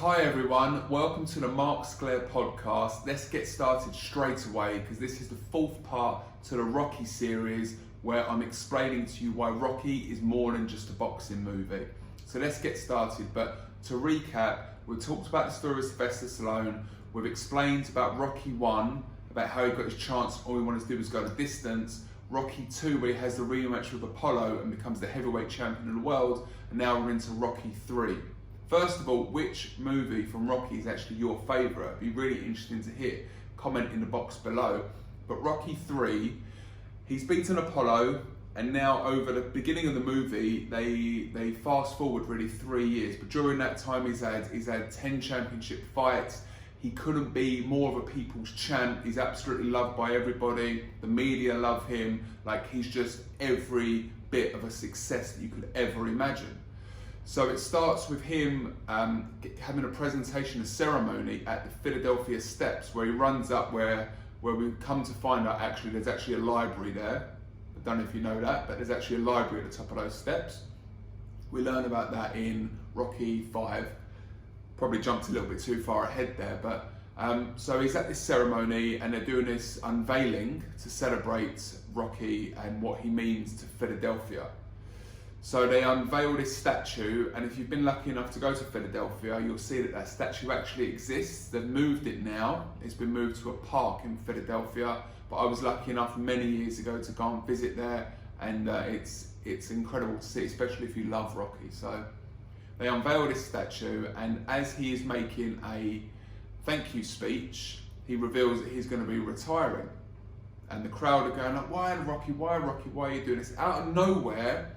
Hi everyone, welcome to the Mark Sclair podcast. Let's get started straight away because this is the fourth part to the Rocky series where I'm explaining to you why Rocky is more than just a boxing movie. So let's get started, but to recap, we've talked about the story of Sylvester Stallone, we've explained about Rocky 1, about how he got his chance, all he wanted to do was go the distance, Rocky 2 where he has the rematch with Apollo and becomes the heavyweight champion of the world, and now we're into Rocky 3. First of all, which movie from Rocky is actually your favourite? It'd be really interesting to hear. Comment in the box below. But Rocky 3, he's beaten Apollo, and now over the beginning of the movie, they fast forward really 3 years. But during that time, he's had 10 championship fights. He couldn't be more of a people's champ. He's absolutely loved by everybody. The media love him. Like, he's just every bit of a success that you could ever imagine. So it starts with him having a presentation, a ceremony at the Philadelphia steps where he runs up where we come to find out actually there's actually a library there. I don't know if you know that, but there's actually a library at the top of those steps. We learn about that in Rocky 5. Probably jumped a little bit too far ahead there, but so he's at this ceremony and they're doing this unveiling to celebrate Rocky and what he means to Philadelphia. So they unveil this statue, and if you've been lucky enough to go to Philadelphia, you'll see that that statue actually exists. They've moved it now. It's been moved to a park in Philadelphia, but I was lucky enough many years ago to go and visit there, and it's incredible to see, especially if you love Rocky. So they unveil this statue, and as he is making a thank you speech, he reveals that he's going to be retiring. And the crowd are going like, why Rocky, why Rocky, why are you doing this? Out of nowhere,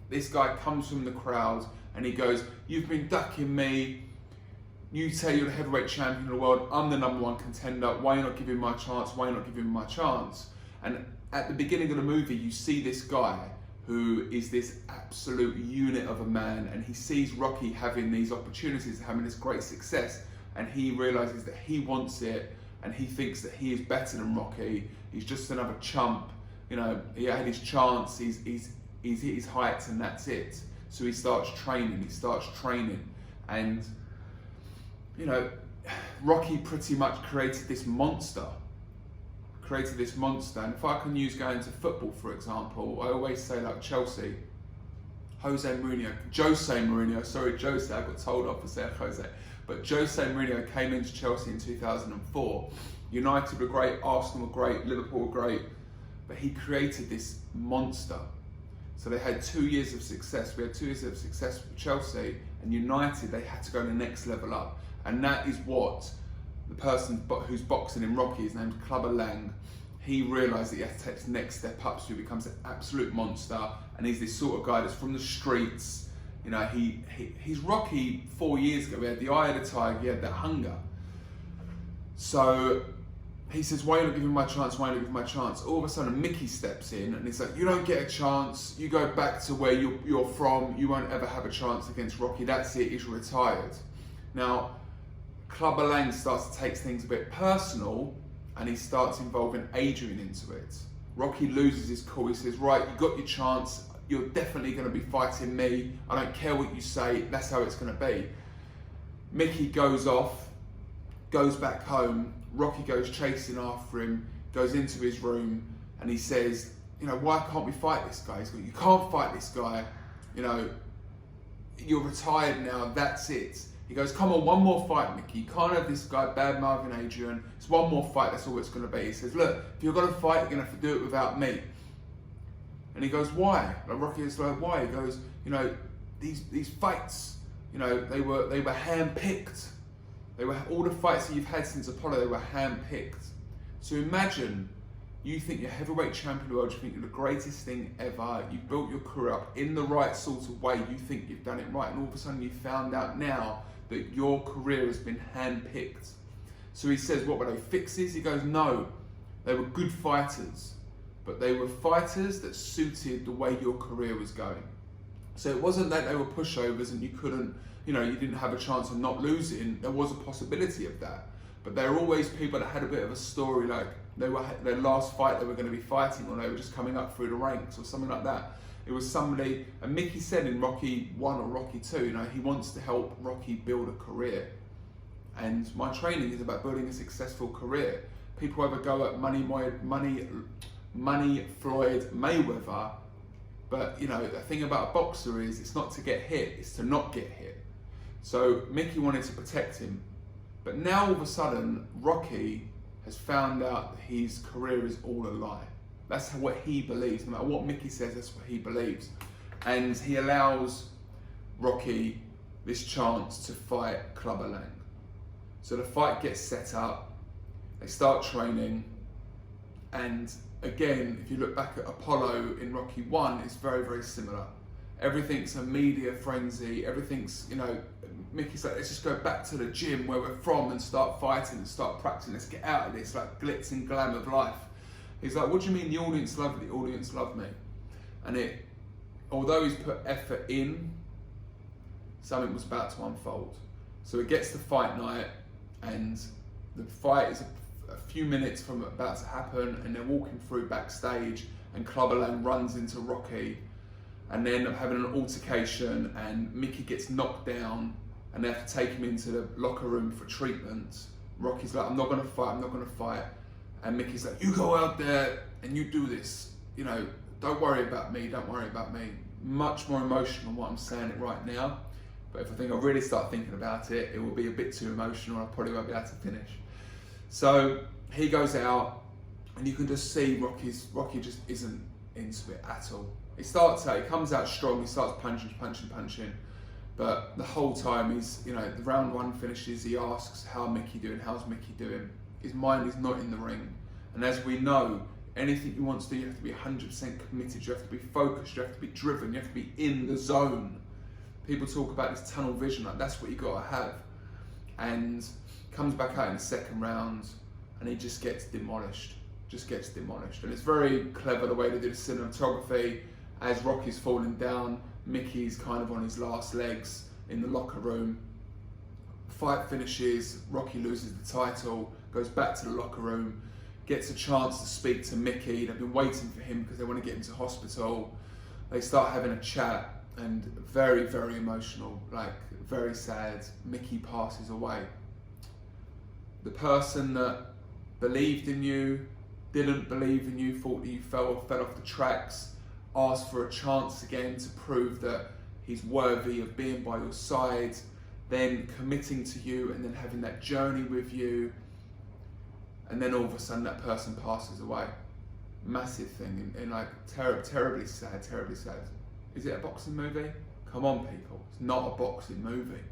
this guy comes from the crowd and he goes, you've been ducking me, you say you're the heavyweight champion of the world, I'm the #1 contender, why are you not giving me my chance, why are you not giving me my chance? And at the beginning of the movie, you see this guy who is this absolute unit of a man, and he sees Rocky having these opportunities, having this great success, and he realizes that he wants it, and he thinks that he is better than Rocky. He's just another chump, you know, he had his chance, he's hit his heights and that's it. So he starts training, and you know, Rocky pretty much created this monster. And if I can use going to football, for example, I always say like Chelsea, Jose Mourinho, sorry Jose, I got told off for saying Jose, but Jose Mourinho came into Chelsea in 2004. United were great, Arsenal were great, Liverpool were great, but he created this monster. So they had 2 years of success. We had 2 years of success with Chelsea, and United, they had to go the next level up. And that is what the person who's boxing in Rocky is named Clubber Lang. He realised that he had to take his next step up, so he becomes an absolute monster. And he's this sort of guy that's from the streets. You know, he's Rocky 4 years ago. He had the eye of the tiger, he had that hunger. So he says, why are you not giving me my chance, why are you not giving me my chance? All of a sudden Mickey steps in and he's like, you don't get a chance, you go back to where you're from, you won't ever have a chance against Rocky, that's it, he's retired. Now, Clubber Lang starts to take things a bit personal and he starts involving Adrian into it. Rocky loses his cool, he says, right, you got your chance, you're definitely going to be fighting me, I don't care what you say, that's how it's going to be. Mickey goes off, goes back home, Rocky goes chasing after him, goes into his room, and he says, you know, why can't we fight this guy? He's going, you can't fight this guy, you know, you're retired now, that's it. He goes, come on, one more fight, Mickey. You can't have this guy bad-mouthing Adrian. It's one more fight, that's all it's going to be. He says, look, if you're going to fight, you're going to have to do it without me. And he goes, why? Like Rocky is like, why? He goes, you know, these fights, you know, they were hand-picked. They were all the fights that you've had since Apollo, they were hand-picked. So imagine, you think you're heavyweight champion of the world, you think you're the greatest thing ever, you've built your career up in the right sort of way, you think you've done it right, and all of a sudden you found out now that your career has been hand-picked. So he says, what were they, fixes? He goes, no, they were good fighters, but they were fighters that suited the way your career was going. So it wasn't that they were pushovers and you couldn't, you know, you didn't have a chance of not losing. There was a possibility of that. But they were always people that had a bit of a story, like their last fight they were going to be fighting, or they were just coming up through the ranks or something like that. It was somebody, and Mickey said in Rocky 1 or Rocky 2, you know, he wants to help Rocky build a career. And my training is about building a successful career. People either go at money Floyd Mayweather, but you know, the thing about a boxer is it's not to get hit, it's to not get hit. So Mickey wanted to protect him, but now all of a sudden Rocky has found out that his career is all a lie. That's what he believes. No matter what Mickey says, that's what he believes. And he allows Rocky this chance to fight Clubber Lang. So the fight gets set up, they start training, and again, if you look back at Apollo in Rocky 1, it's very, very similar. Everything's a media frenzy, everything's, you know, Mickey's like, let's just go back to the gym where we're from and start fighting and start practicing, let's get out of this, like glitz and glam of life. He's like, what do you mean the audience loved me? The audience loved me. And although he's put effort in, something was about to unfold. So it gets to fight night, and the fight is a few minutes from about to happen, and they're walking through backstage, and Clubber Lang runs into Rocky, and they end up having an altercation, and Mickey gets knocked down, and they have to take him into the locker room for treatment. Rocky's like, I'm not gonna fight. And Mickey's like, you go out there and you do this. You know, don't worry about me. Much more emotional than what I'm saying it right now. But if I think I really start thinking about it, it will be a bit too emotional. I probably won't be able to finish. So he goes out, and you can just see Rocky just isn't into it at all. He comes out strong. He starts punching. But the whole time the round one finishes, he asks, how's Mickey doing? His mind is not in the ring. And as we know, anything you want to do, you have to be 100% committed, you have to be focused, you have to be driven, you have to be in the zone. People talk about this tunnel vision, like that's what you gotta have. And comes back out in the second round, and he just gets demolished. And it's very clever the way they do the cinematography. As Rocky's falling down, Mickey's kind of on his last legs in the locker room. Fight finishes, Rocky loses the title, goes back to the locker room, gets a chance to speak to Mickey. They've been waiting for him because they want to get him to hospital. They start having a chat, and very, very emotional, like very sad. Mickey passes away. The person that believed in you, didn't believe in you, thought that you fell off the tracks, asked for a chance again to prove that he's worthy of being by your side, then committing to you, and then having that journey with you, and then all of a sudden that person passes away. Massive thing, and like terribly sad. Is it a boxing movie? Come on, people, it's not a boxing movie.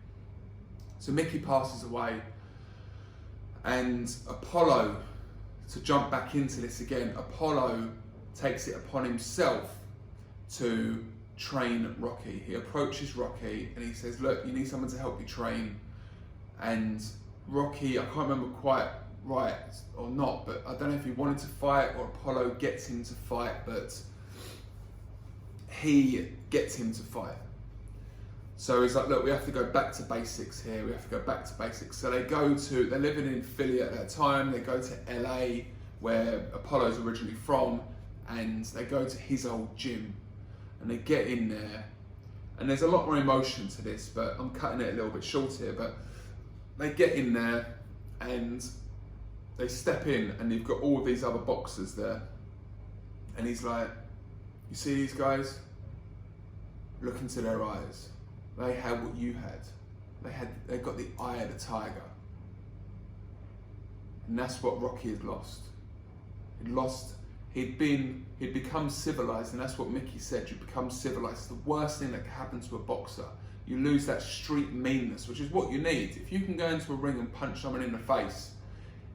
So Mickey passes away, and Apollo, to jump back into this again, Apollo takes it upon himself to train Rocky. He approaches Rocky and he says, look, you need someone to help you train. And Rocky, I can't remember quite right or not, but I don't know if he wanted to fight or Apollo gets him to fight, but he gets him to fight. So he's like, look, we have to go back to basics here. So they're living in Philly at that time. They go to LA, where Apollo's originally from, and they go to his old gym, and they get in there. And there's a lot more emotion to this, but I'm cutting it a little bit short here. But they get in there, and they step in, and they've got all of these other boxers there. And he's like, you see these guys? Look into their eyes. They had what you had. They got the eye of the tiger. And that's what Rocky had lost. He'd become civilized, and that's what Mickey said, you become civilized. It's the worst thing that can happen to a boxer. You lose that street meanness, which is what you need. If you can go into a ring and punch someone in the face,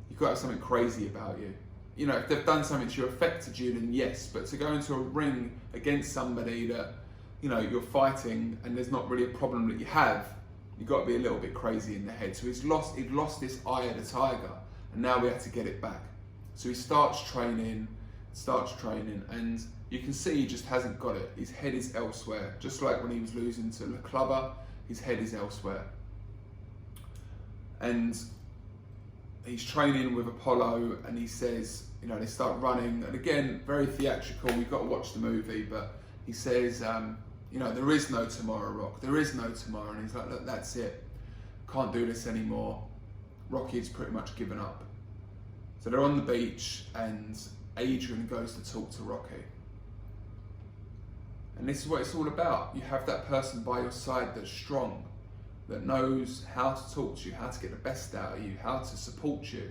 you've got to have something crazy about you. You know, if they've done something to you, affected you, then yes, but to go into a ring against somebody that, you know, you're fighting and there's not really a problem that you have, you've got to be a little bit crazy in the head. So he'd lost this eye of the tiger, and now we have to get it back. So he starts training, and you can see he just hasn't got it. His head is elsewhere. Just like when he was losing to Le Clubber, his head is elsewhere. And he's training with Apollo, and he says, you know, they start running, and again, very theatrical, you've got to watch the movie, but he says, you know, there is no tomorrow, Rock, there is no tomorrow. And he's like, look, that's it, can't do this anymore. Rocky has pretty much given up. So they're on the beach and Adrian goes to talk to Rocky. And this is what it's all about. You have that person by your side that's strong, that knows how to talk to you, how to get the best out of you, how to support you.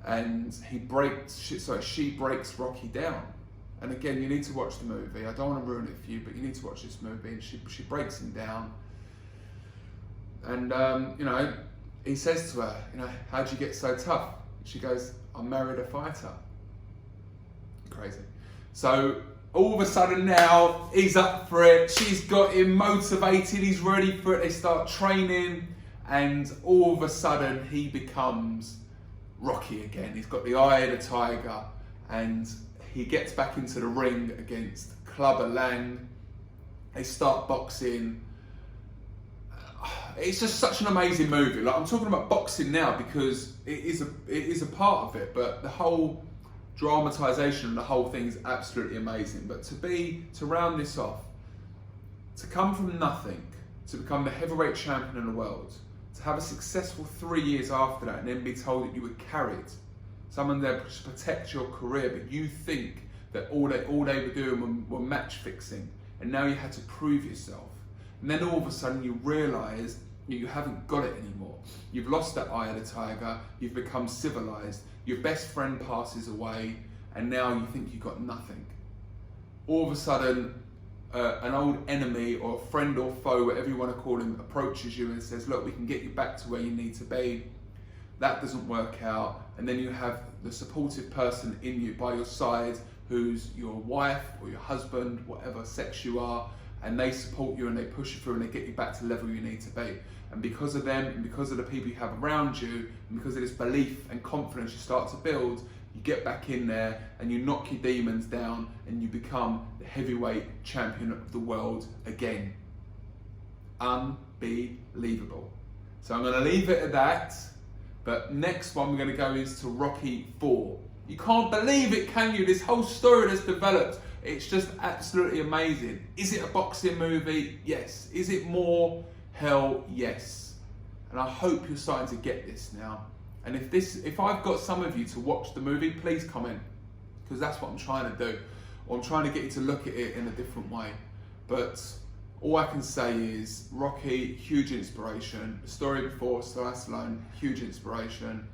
And she breaks Rocky down. And again, you need to watch the movie. I don't want to ruin it for you, but you need to watch this movie. And she breaks him down. And, he says to her, how'd you get so tough? She goes, I married a fighter. Crazy. So all of a sudden now, he's up for it. She's got him motivated. He's ready for it. They start training. And all of a sudden, he becomes Rocky again. He's got the eye of the tiger. And he gets back into the ring against Clubber Lang. They start boxing. It's just such an amazing movie. Like, I'm talking about boxing now because it is a part of it, but the whole dramatisation and the whole thing is absolutely amazing. But to round this off, to come from nothing to become the heavyweight champion in the world, to have a successful 3 years after that, and then be told that you were carried, someone there to protect your career, but you think that all they were doing were match fixing, and now you had to prove yourself. And then all of a sudden you realise you haven't got it anymore. You've lost that eye of the tiger, you've become civilised, your best friend passes away, and now you think you've got nothing. All of a sudden, an old enemy or a friend or foe, whatever you want to call him, approaches you and says, look, we can get you back to where you need to be. That doesn't work out. And then you have the supportive person in you by your side who's your wife or your husband, whatever sex you are, and they support you and they push you through and they get you back to the level you need to be. And because of them and because of the people you have around you and because of this belief and confidence you start to build, you get back in there and you knock your demons down and you become the heavyweight champion of the world again. Unbelievable. So I'm going to leave it at that, but next one we're going to go is to Rocky 4. You can't believe it, can you? This whole story that's developed, it's just absolutely amazing. Is it a boxing movie? Yes. Is it more? Hell yes. And I hope you're starting to get this now. And if I've got some of you to watch the movie, please comment, because that's what I'm trying to do. Or I'm trying to get you to look at it in a different way. But all I can say is Rocky, huge inspiration. The story before Stallone, huge inspiration.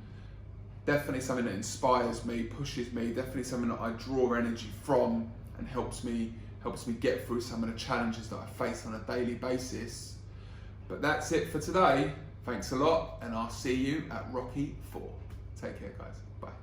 Definitely something that inspires me, pushes me, definitely something that I draw energy from and helps me get through some of the challenges that I face on a daily basis. But that's it for today. Thanks a lot, and I'll see you at Rocky 4. Take care, guys. Bye.